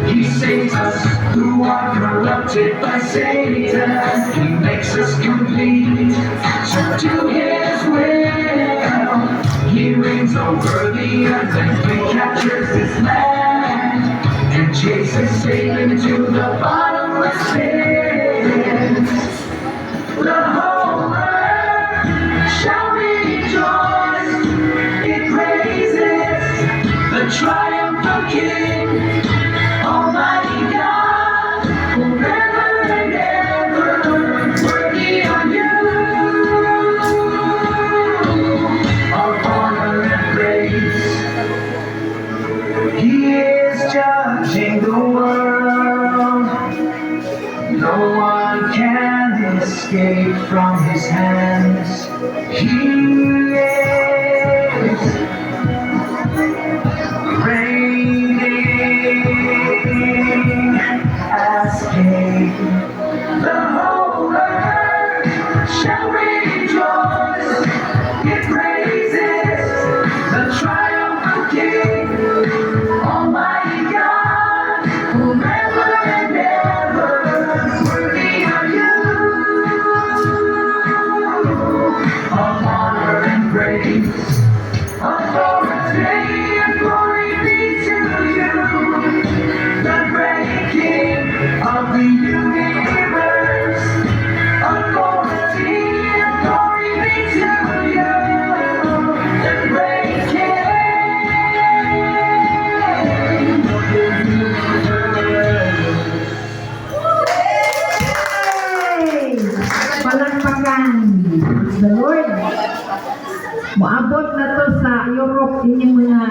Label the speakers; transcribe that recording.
Speaker 1: He saves us who are corrupted by Satan. He makes us complete, so to His will. He reigns over the earth and recaptures this land and chases Satan to the bottomless pit. The whole earth shall rejoice. It praises the triumphant King, Almighty God, forever and ever. Worthy are you of honor and praise. He is judging the world. No one can escape from His hands. He is reigning as King. The whole earth shall rejoice. It praises the triumphant King, Almighty God, forever and ever. Worthy are you of honor and praise. Authority and glory be to you, the great King of the universe. Authority and glory be to you, the great King of the
Speaker 2: Yay! Palakpakan. The Lord. Moabot na to sa Europe inyong mga